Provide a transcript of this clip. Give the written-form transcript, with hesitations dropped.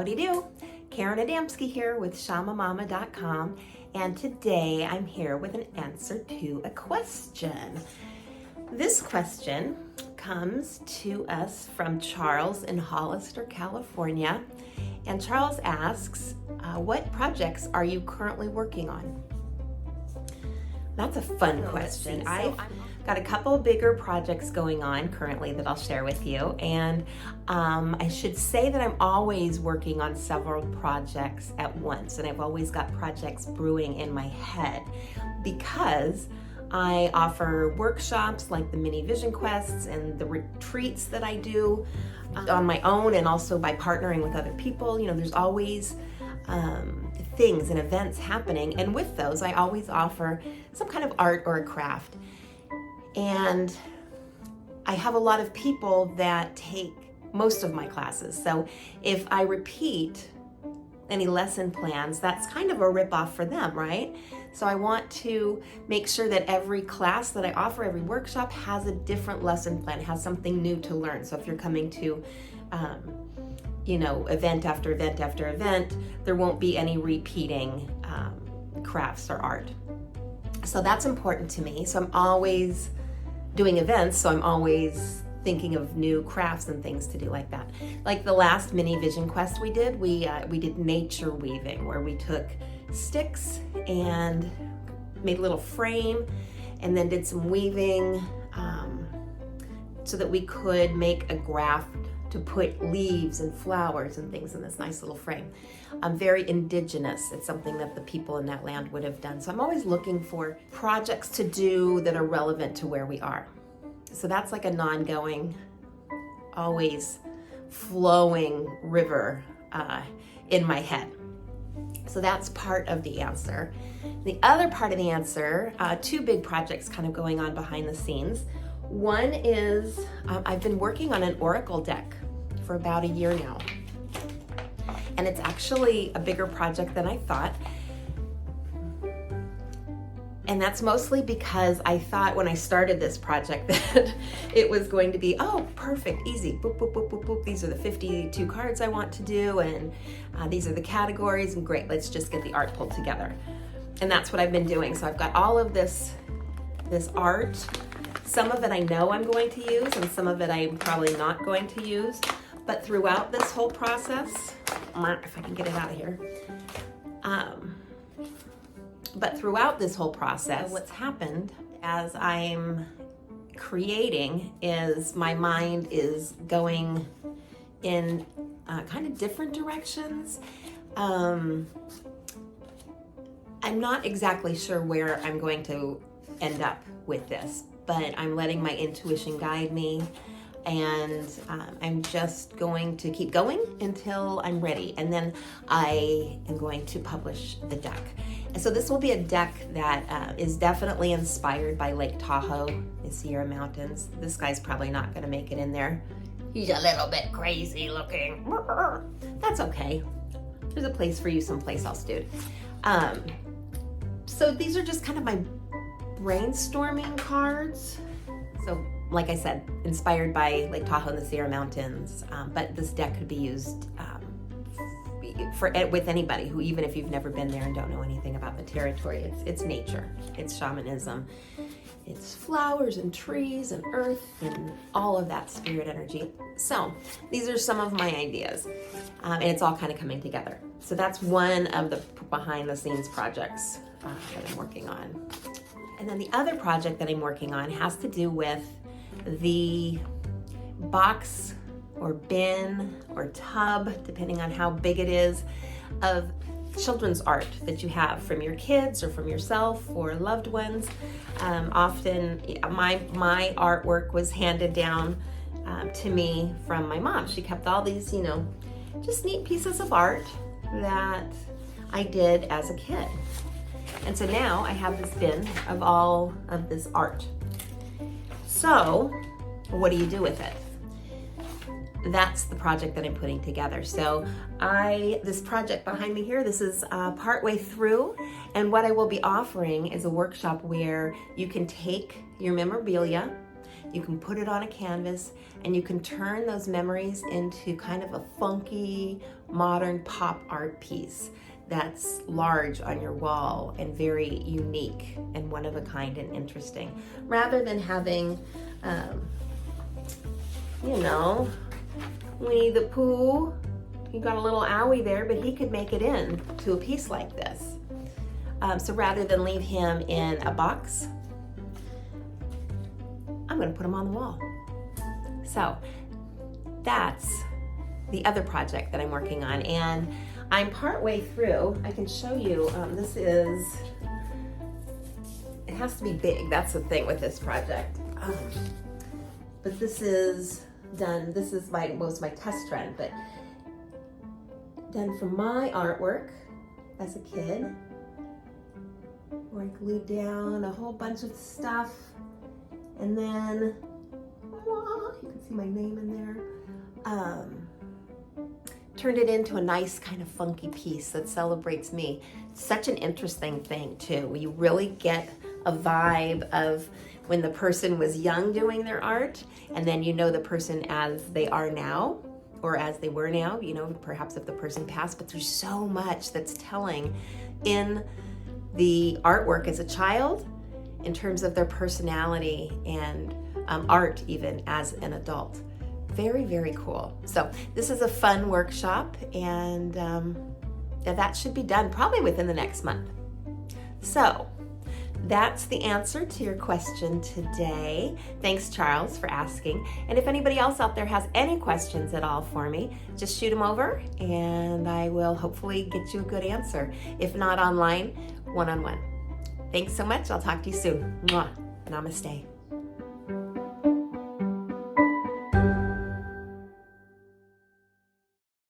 Howdy do. Karen Adamski here with shamamama.com, and today I'm here with an answer to a question. This question comes to us from Charles in Hollister, California, and Charles asks, what projects are you currently working on? That's a fun question. I've got a couple bigger projects going on currently that I'll share with you, and I should say that I'm always working on several projects at once, and I've always got projects brewing in my head because I offer workshops like the mini vision quests and the retreats that I do on my own and also by partnering with other people. You know, there's always things and events happening, and with those I always offer some kind of art or a craft. And I have a lot of people that take most of my classes, so if I repeat any lesson plans, that's kind of a rip-off for them, right? So I want to make sure that every class that I offer, every workshop has a different lesson plan, has something new to learn. So if you're coming to event after event after event, there won't be any repeating crafts or art. So that's important to me. So I'm always doing events, so I'm always thinking of new crafts and things to do like that. Like the last mini vision quest we did nature weaving, where we took sticks and made a little frame and then did some weaving so that we could make a graft to put leaves and flowers and things in this nice little frame. Very indigenous. It's something that the people in that land would have done. So I'm always looking for projects to do that are relevant to where we are. So that's like a non-going, always flowing river in my head. So that's part of the answer. The other part of the answer, two big projects kind of going on behind the scenes. One is I've been working on an oracle deck for about a year now. And it's actually a bigger project than I thought. And that's mostly because I thought when I started this project that it was going to be, oh, perfect, easy, boop, boop, boop, boop, boop. These are the 52 cards I want to do, and these are the categories, and great, let's just get the art pulled together. And that's what I've been doing. So I've got all of this art. Some of it I know I'm going to use, and some of it I'm probably not going to use. But throughout this whole process, if I can get it out of here, but throughout this whole process, what's happened as I'm creating is my mind is going in kind of different directions. I'm not exactly sure where I'm going to end up with this, but I'm letting my intuition guide me, and I'm just going to keep going until I'm ready, and then I am going to publish the deck. And so this will be a deck that is definitely inspired by Lake Tahoe, the Sierra Mountains. This guy's probably not going to make it in there. He's a little bit crazy looking. That's okay. There's a place for you someplace else, dude. So these are just kind of my brainstorming cards. So like I said, inspired by Lake Tahoe and the Sierra Mountains, but this deck could be used with anybody who, even if you've never been there and don't know anything about the territory. It's nature, it's shamanism, it's flowers and trees and earth and all of that spirit energy. So these are some of my ideas, and it's all kind of coming together. So that's one of the behind the scenes projects that I'm working on. And then the other project that I'm working on has to do with the box or bin or tub, depending on how big it is, of children's art that you have from your kids or from yourself or loved ones. Often my artwork was handed down to me from my mom. She kept all these, just neat pieces of art that I did as a kid. And so now I have this bin of all of this art. So what do you do with it? That's the project that I'm putting together. So this project behind me here, this is partway through, and what I will be offering is a workshop where you can take your memorabilia You can put it on a canvas and you can turn those memories into kind of a funky, modern pop art piece that's large on your wall and very unique and one of a kind and interesting, rather than having, Winnie the Pooh. He got a little owie there, but he could make it in to a piece like this. So rather than leave him in a box, I'm going to put him on the wall. So that's the other project that I'm working on, and I'm partway through. I can show you, it has to be big. That's the thing with this project. But this is done, this is was my test run, but done from my artwork as a kid, where I glued down a whole bunch of stuff, and then, you can see my name in there. Turned it into a nice kind of funky piece that celebrates me. Such an interesting thing too. You really get a vibe of when the person was young doing their art, and then you know the person as they are now, or as they were now, perhaps if the person passed, but there's so much that's telling in the artwork as a child in terms of their personality and art even as an adult. Very, very cool. So this is a fun workshop, and that should be done probably within the next month. So that's the answer to your question today. Thanks, Charles, for asking. And if anybody else out there has any questions at all for me, just shoot them over and I will hopefully get you a good answer. If not online, one-on-one. Thanks so much. I'll talk to you soon. Mwah. Namaste.